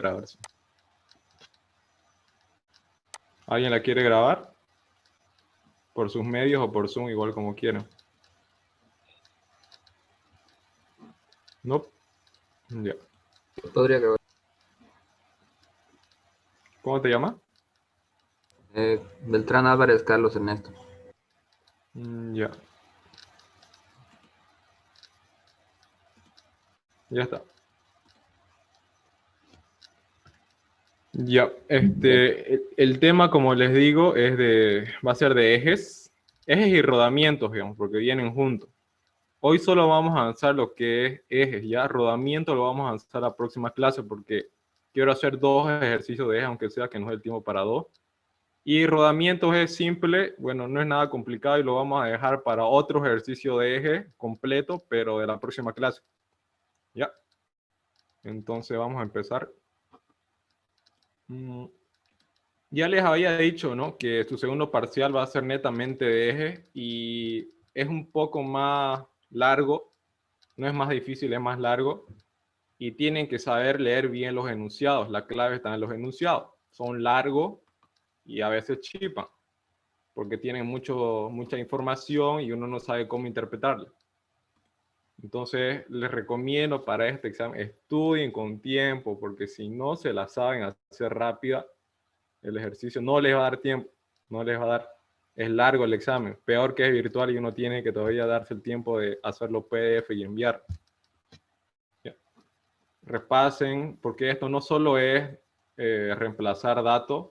ver si ¿alguien la quiere grabar? Por sus medios o por Zoom, igual como quieran. No. Ya. Podría grabar. ¿Cómo te llamas? Beltrán Álvarez Carlos Ernesto. Ya. Ya está. Ya, el tema, como les digo, va a ser de ejes y rodamientos, digamos, porque vienen juntos. Hoy solo vamos a avanzar lo que es ejes, ya rodamiento lo vamos a avanzar la próxima clase porque quiero hacer 2 ejercicios de ejes, aunque sea que no es el tiempo para 2. Y rodamientos es simple, bueno, no es nada complicado y lo vamos a dejar para otro ejercicio de eje completo, pero de la próxima clase. Ya. Entonces vamos a empezar. Ya les había dicho, ¿no?, que su segundo parcial va a ser netamente de eje y es un poco más largo, no es más difícil, es más largo y tienen que saber leer bien los enunciados. La clave está en los enunciados. Son largos y a veces chipan porque tienen mucha información y uno no sabe cómo interpretarla. Entonces les recomiendo para este examen estudien con tiempo porque si no se la saben hacer rápida, el ejercicio no les va a dar tiempo, no les va a dar, es largo el examen, peor que es virtual y uno tiene que todavía darse el tiempo de hacerlo PDF y enviar. Ya. Repasen, porque esto no solo es reemplazar datos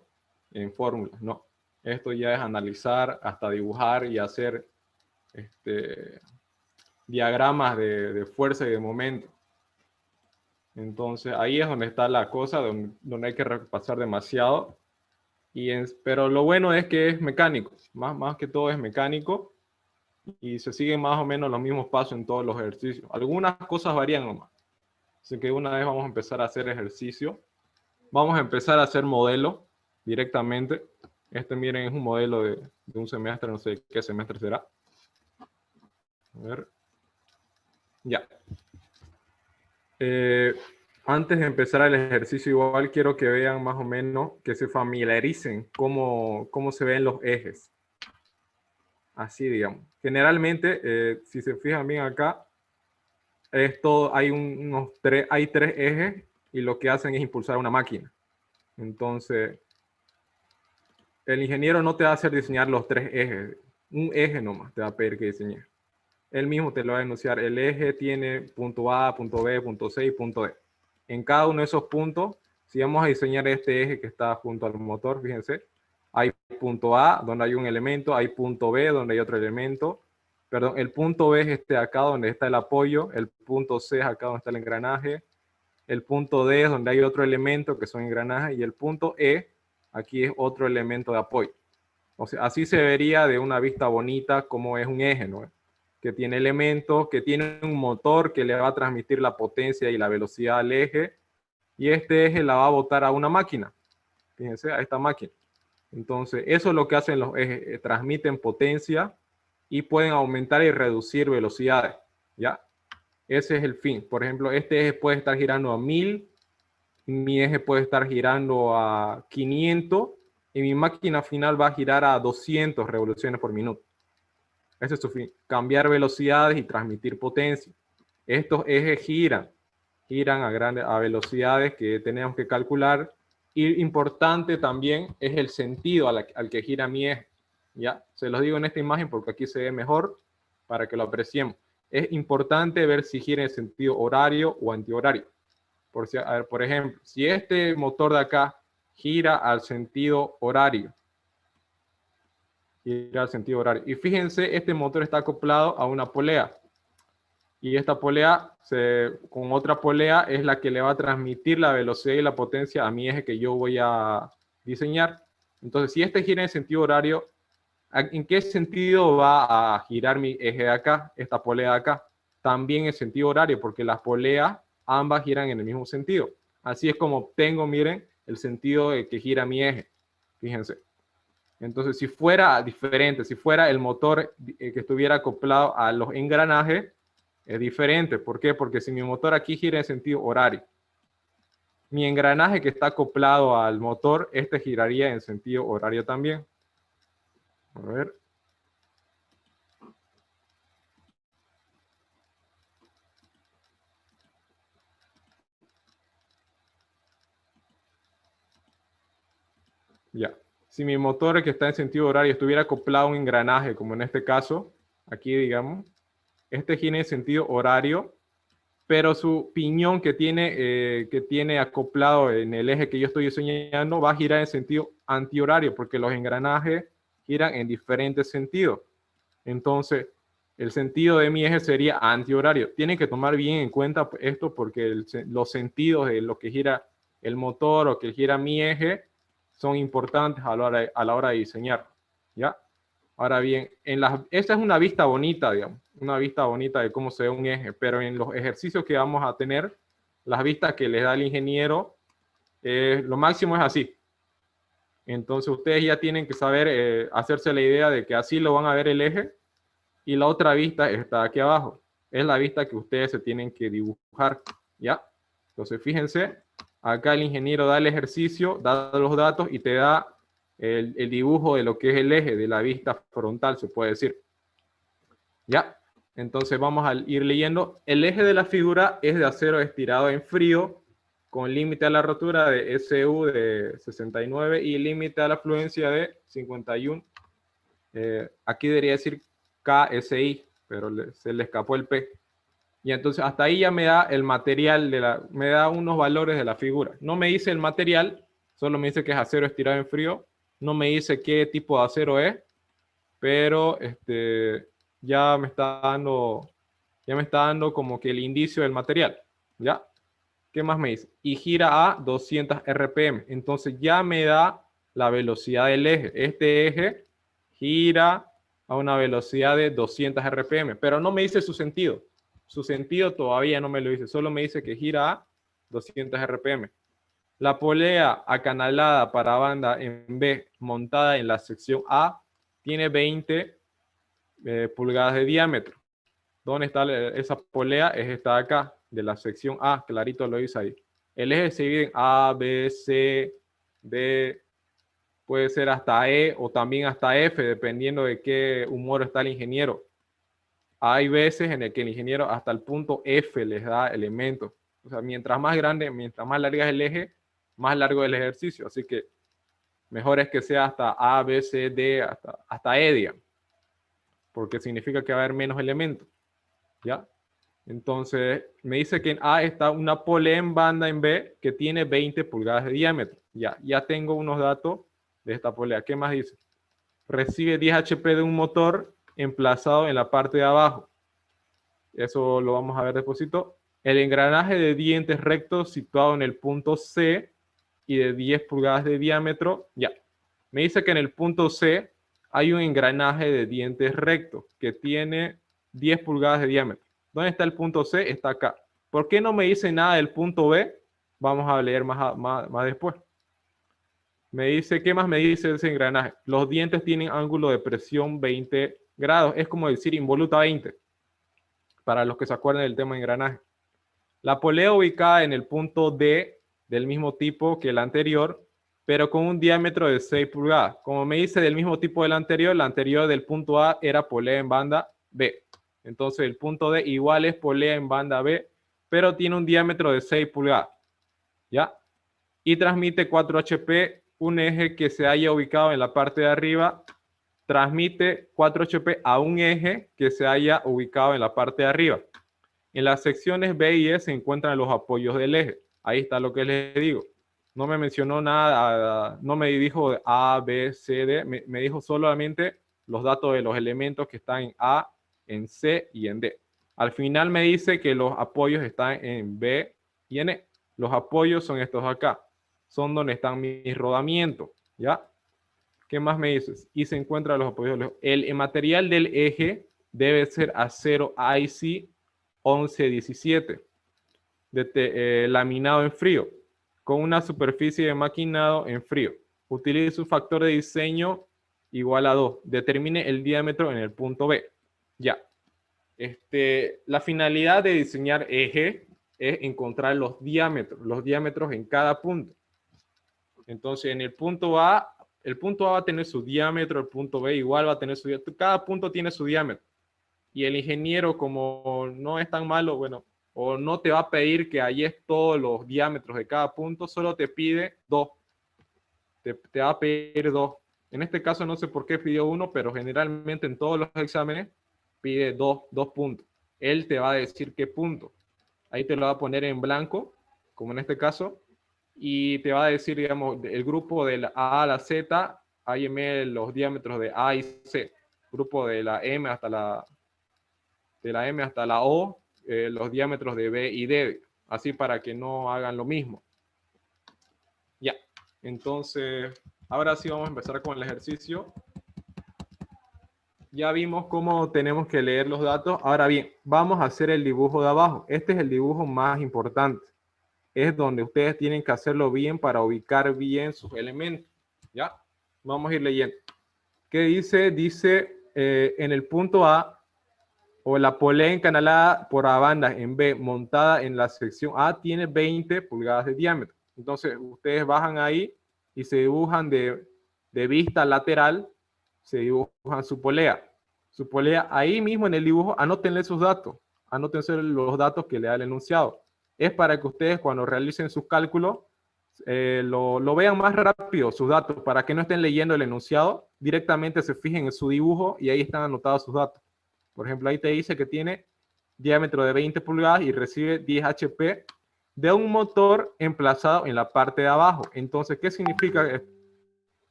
en fórmulas, no, esto ya es analizar, hasta dibujar y hacer diagramas de fuerza y de momento. Entonces ahí es donde está la cosa, donde hay que repasar demasiado. Pero lo bueno es que es mecánico, más que todo es mecánico y se siguen más o menos los mismos pasos en todos los ejercicios. Algunas cosas varían nomás. Así que una vez vamos a empezar a hacer ejercicio. Vamos a empezar a hacer modelo directamente. Miren, es un modelo de un semestre, no sé qué semestre será. A ver. Ya. Antes de empezar el ejercicio, igual quiero que vean más o menos, que se familiaricen cómo se ven los ejes. Así, digamos. Generalmente, si se fijan bien acá, hay 3 ejes y lo que hacen es impulsar una máquina. Entonces, el ingeniero no te va a hacer diseñar los 3 ejes. Un eje nomás te va a pedir que diseñes. Él mismo te lo va a enunciar. El eje tiene punto A, punto B, punto C y punto D. En cada uno de esos puntos, si vamos a diseñar este eje que está junto al motor, fíjense, hay punto A donde hay un elemento, hay punto B donde hay otro elemento. Perdón, el punto B es este acá donde está el apoyo, el punto C es acá donde está el engranaje, el punto D es donde hay otro elemento que son engranajes y el punto E aquí es otro elemento de apoyo. O sea, así se vería de una vista bonita como es un eje, ¿no? Que tiene elementos, que tiene un motor que le va a transmitir la potencia y la velocidad al eje, y este eje la va a botar a una máquina, fíjense, a esta máquina. Entonces, eso es lo que hacen los ejes, transmiten potencia y pueden aumentar y reducir velocidades, ¿ya? Ese es el fin. Por ejemplo, este eje puede estar girando a 1000, mi eje puede estar girando a 500, y mi máquina final va a girar a 200 revoluciones por minuto. Ese es su fin, cambiar velocidades y transmitir potencia. Estos ejes giran a velocidades que tenemos que calcular. Y importante también es el sentido al que gira mi eje. ¿Ya? Se los digo en esta imagen porque aquí se ve mejor para que lo apreciemos. Es importante ver si gira en sentido horario o antihorario. Por ejemplo, si este motor de acá gira al sentido horario, y fíjense, este motor está acoplado a una polea. Y esta polea, con otra polea, es la que le va a transmitir la velocidad y la potencia a mi eje que yo voy a diseñar. Entonces, si este gira en sentido horario, ¿en qué sentido va a girar mi eje de acá, esta polea de acá? También en sentido horario, porque las poleas ambas giran en el mismo sentido. Así es como obtengo, miren, el sentido de que gira mi eje. Fíjense. Entonces, si fuera diferente, si fuera el motor que estuviera acoplado a los engranajes, es diferente. ¿Por qué? Porque si mi motor aquí gira en sentido horario Mi engranaje que está acoplado al motor, este giraría en sentido horario también. A ver. Ya. Si mi motor que está en sentido horario estuviera acoplado a un engranaje, como en este caso, aquí digamos, este gira en sentido horario, pero su piñón que tiene acoplado en el eje que yo estoy diseñando va a girar en sentido antihorario, porque los engranajes giran en diferentes sentidos. Entonces, el sentido de mi eje sería antihorario. Tienen que tomar bien en cuenta esto porque los sentidos de lo que gira el motor o que gira mi eje son importantes a la hora de diseñar. ¿Ya? Ahora bien, esta es una vista bonita, digamos, una vista bonita de cómo se ve un eje, pero en los ejercicios que vamos a tener, las vistas que les da el ingeniero, lo máximo es así. Entonces ustedes ya tienen que saber hacerse la idea de que así lo van a ver el eje y la otra vista está aquí abajo. Es la vista que ustedes se tienen que dibujar, ¿ya? Entonces fíjense, acá el ingeniero da el ejercicio, da los datos y te da el dibujo de lo que es el eje de la vista frontal, se puede decir. ¿Ya? Entonces vamos a ir leyendo. El eje de la figura es de acero estirado en frío, con límite a la rotura de SU de 69 y límite a la fluencia de 51. Aquí debería decir KSI, pero se le escapó el P. Y entonces hasta ahí ya me da el material, me da unos valores de la figura. No me dice el material, solo me dice que es acero estirado en frío. No me dice qué tipo de acero es, pero ya me está dando como que el indicio del material. ¿Ya? ¿Qué más me dice? Y gira a 200 RPM. Entonces ya me da la velocidad del eje. Este eje gira a una velocidad de 200 RPM, pero no me dice su sentido. Su sentido todavía no me lo dice, solo me dice que gira a 200 RPM. La polea acanalada para banda en B montada en la sección A tiene 20 pulgadas de diámetro. ¿Dónde está esa polea? Es esta de acá, de la sección A, clarito lo dice ahí. El eje se divide en A, B, C, D, puede ser hasta E o también hasta F, dependiendo de qué humor está el ingeniero. Hay veces en el que el ingeniero hasta el punto F les da elementos. O sea, mientras más grande, mientras más larga es el eje, más largo es el ejercicio. Así que mejor es que sea hasta A, B, C, D, hasta E, digamos, porque significa que va a haber menos elementos. ¿Ya? Entonces, me dice que en A está una polea en banda en B que tiene 20 pulgadas de diámetro. Ya tengo unos datos de esta polea. ¿Qué más dice? Recibe 10 HP de un motor emplazado en la parte de abajo. Eso lo vamos a ver despuesito. El engranaje de dientes rectos situado en el punto C y de 10 pulgadas de diámetro. Ya. Me dice que en el punto C hay un engranaje de dientes rectos que tiene 10 pulgadas de diámetro. ¿Dónde está el punto C? Está acá. ¿Por qué no me dice nada del punto B? Vamos a leer más después. Me dice, ¿qué más me dice ese engranaje? Los dientes tienen ángulo de presión 20 grados. Es como decir involuta 20, para los que se acuerdan del tema de engranaje. La polea ubicada en el punto D del mismo tipo que el anterior, pero con un diámetro de 6 pulgadas. Como me dice del mismo tipo del anterior, la anterior del punto A era polea en banda B. Entonces el punto D igual es polea en banda B, pero tiene un diámetro de 6 pulgadas. ¿Ya? Y transmite 4 HP, un eje que se haya ubicado en la parte de arriba, transmite 4 HP a un eje que se haya ubicado en la parte de arriba. En las secciones B y E se encuentran los apoyos del eje. Ahí está lo que les digo. No me mencionó nada, no me dijo A, B, C, D, me dijo solamente los datos de los elementos que están en A, en C y en D. Al final me dice que los apoyos están en B y en E. Los apoyos son estos acá. Son donde están mis rodamientos, ¿ya? ¿Qué más me dices? Y se encuentran los apoyos. El material del eje debe ser acero IC 1117, laminado en frío, con una superficie de maquinado en frío. Utilice un factor de diseño igual a 2. Determine el diámetro en el punto B. Ya. La finalidad de diseñar eje es encontrar los diámetros en cada punto. Entonces, en el punto A va a tener su diámetro, el punto B igual va a tener su diámetro. Cada punto tiene su diámetro. Y el ingeniero, como no es tan malo, bueno, o no te va a pedir que halles todos los diámetros de cada punto, solo te pide 2. Te va a pedir 2. En este caso no sé por qué pidió 1, pero generalmente en todos los exámenes pide 2 puntos. Él te va a decir qué punto. Ahí te lo va a poner en blanco, como en este caso, y te va a decir, digamos, el grupo de la A a la Z, hálleme los diámetros de A y C. Grupo de la M hasta la O, los diámetros de B y D, así para que no hagan lo mismo. Ya, entonces, ahora sí vamos a empezar con el ejercicio. Ya vimos cómo tenemos que leer los datos. Ahora bien, vamos a hacer el dibujo de abajo. Este es el dibujo más importante. Es donde ustedes tienen que hacerlo bien para ubicar bien sus elementos. ¿Ya? Vamos a ir leyendo. ¿Qué dice? Dice en el punto A, o la polea encanalada por a bandas en B montada en la sección A tiene 20 pulgadas de diámetro. Entonces, ustedes bajan ahí y se dibujan de vista lateral, se dibujan su polea. Su polea, ahí mismo en el dibujo, anótenle sus datos. Anótense los datos que le da el enunciado. Es para que ustedes cuando realicen sus cálculos lo vean más rápido, sus datos, para que no estén leyendo el enunciado, directamente se fijen en su dibujo y ahí están anotados sus datos. Por ejemplo, ahí te dice que tiene diámetro de 20 pulgadas y recibe 10 HP de un motor emplazado en la parte de abajo. Entonces, ¿qué significa?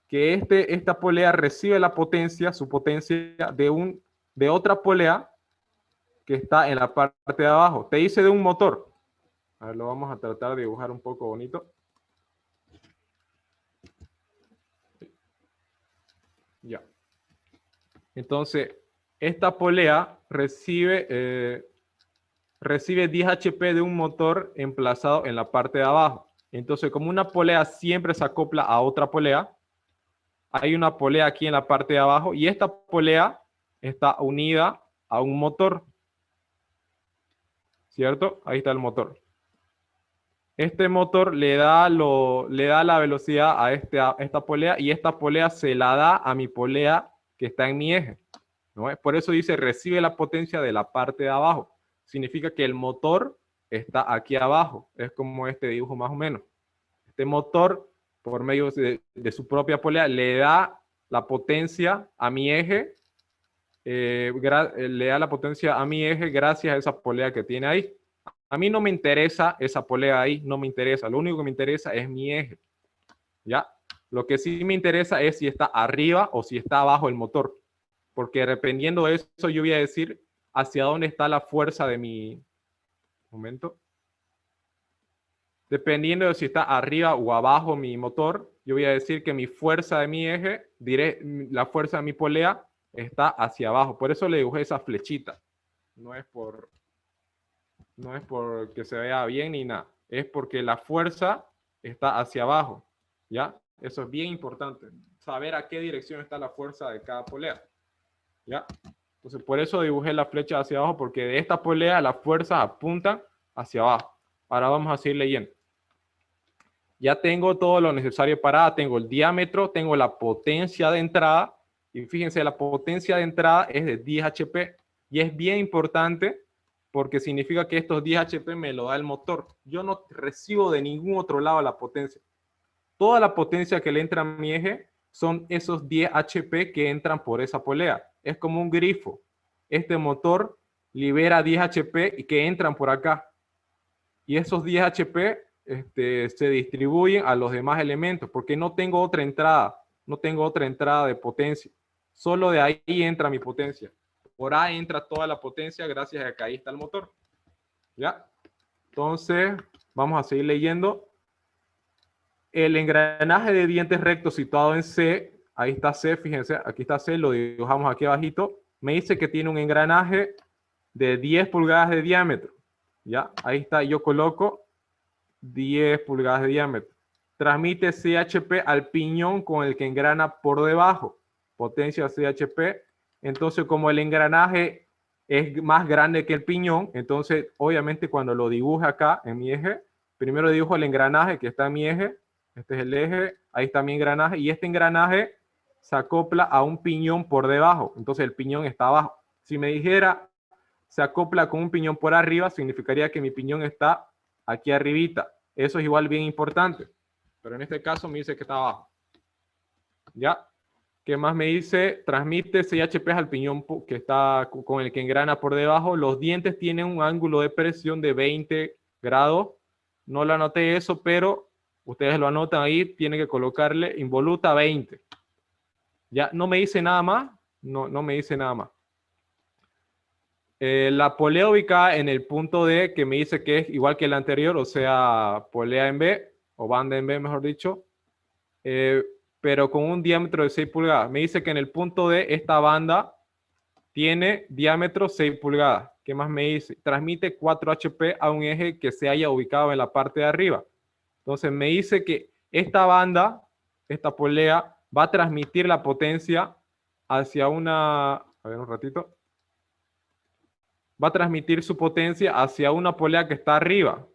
Que esta polea recibe la potencia, su potencia de otra polea que está en la parte de abajo. Te dice de un motor. A ver, lo vamos a tratar de dibujar un poco bonito. Ya. Entonces, esta polea recibe 10 HP de un motor emplazado en la parte de abajo. Entonces, como una polea siempre se acopla a otra polea, hay una polea aquí en la parte de abajo y esta polea está unida a un motor. ¿Cierto? Ahí está el motor. Este motor le da la velocidad a esta polea y esta polea se la da a mi polea que está en mi eje. ¿No? Por eso dice recibe la potencia de la parte de abajo. Significa que el motor está aquí abajo. Es como este dibujo más o menos. Este motor, por medio de su propia polea, le da la potencia a mi eje. Le da la potencia a mi eje gracias a esa polea que tiene ahí. A mí no me interesa esa polea ahí, no me interesa. Lo único que me interesa es mi eje. ¿Ya? Lo que sí me interesa es si está arriba o si está abajo el motor. Porque dependiendo de eso, yo voy a decir hacia dónde está la fuerza de mi... Momento. Dependiendo de si está arriba o abajo mi motor, yo voy a decir que mi fuerza de mi eje, la fuerza de mi polea, está hacia abajo. Por eso le dibujé esa flechita. No es por que se vea bien ni nada. Es porque la fuerza está hacia abajo. ¿Ya? Eso es bien importante. Saber a qué dirección está la fuerza de cada polea. ¿Ya? Entonces, por eso dibujé la flecha hacia abajo, porque de esta polea las fuerzas apuntan hacia abajo. Ahora vamos a seguir leyendo. Ya tengo todo lo necesario para A. Tengo el diámetro, tengo la potencia de entrada. Y fíjense, la potencia de entrada es de 10 HP. Y es bien importante porque significa que estos 10 HP me lo da el motor. Yo no recibo de ningún otro lado la potencia. Toda la potencia que le entra a mi eje son esos 10 HP que entran por esa polea. Es como un grifo. Este motor libera 10 HP y que entran por acá. Y esos 10 HP se distribuyen a los demás elementos porque no tengo otra entrada. No tengo otra entrada de potencia. Solo de ahí entra mi potencia. Por A entra toda la potencia gracias a que ahí está el motor. ¿Ya? Entonces, vamos a seguir leyendo. El engranaje de dientes rectos situado en C, ahí está C, fíjense, aquí está C, lo dibujamos aquí abajito. Me dice que tiene un engranaje de 10 pulgadas de diámetro. ¿Ya? Ahí está, yo coloco 10 pulgadas de diámetro. Transmite CHP al piñón con el que engrana por debajo. Potencia CHP. Entonces, como el engranaje es más grande que el piñón. Entonces, obviamente, cuando lo dibuje acá en mi eje, primero dibujo el engranaje que está en mi eje. Este es el eje, ahí está mi engranaje, y este engranaje se acopla a un piñón por debajo. Entonces, el piñón está abajo. Si me dijera se acopla con un piñón por arriba, significaría que mi piñón está aquí arribita. Eso es igual bien importante. Pero en este caso me dice que está abajo. ¿Ya? ¿Qué más me dice? Transmite 6 HP al piñón que está con el que engrana por debajo. Los dientes tienen un ángulo de presión de 20 grados. No lo anoté eso, pero ustedes lo anotan ahí. Tienen que colocarle involuta 20. Ya no me dice nada más. No me dice nada más. La polea ubicada en el punto D, que me dice que es igual que el anterior, o sea, polea en B, o banda en B, mejor dicho, pero con un diámetro de 6 pulgadas. Me dice que en el punto D esta banda tiene diámetro 6 pulgadas. ¿Qué más me dice? Transmite 4 HP a un eje que se haya ubicado en la parte de arriba. Entonces me dice que esta banda, esta polea, va a transmitir la potencia hacia una... A ver un ratito. Va a transmitir su potencia hacia una polea que está arriba.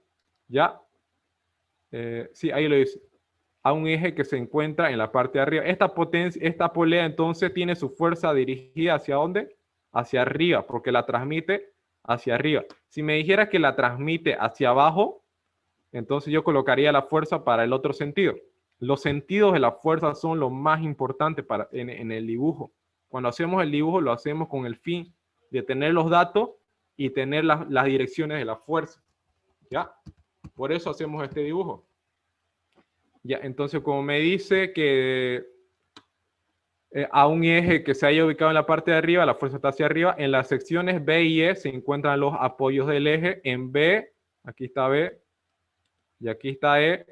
¿Ya? Sí, ahí lo dice. A un eje que se encuentra en la parte de arriba. Esta polea entonces tiene su fuerza dirigida hacia dónde? Hacia arriba, porque la transmite hacia arriba. Si me dijera que la transmite hacia abajo, entonces yo colocaría la fuerza para el otro sentido. Los sentidos de la fuerza son lo más importante en el dibujo. Cuando hacemos el dibujo lo hacemos con el fin de tener los datos y tener las direcciones de la fuerza. ¿Ya? Por eso hacemos este dibujo. Ya, entonces como me dice que a un eje que se haya ubicado en la parte de arriba, la fuerza está hacia arriba, en las secciones B y E se encuentran los apoyos del eje. En B, aquí está B, y aquí está E,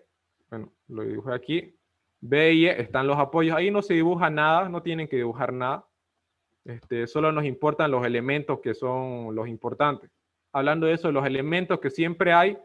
bueno, lo dibujé aquí. B y E están los apoyos. Ahí no se dibuja nada, no tienen que dibujar nada. Solo nos importan los elementos que son los importantes. Hablando de eso, los elementos que siempre hay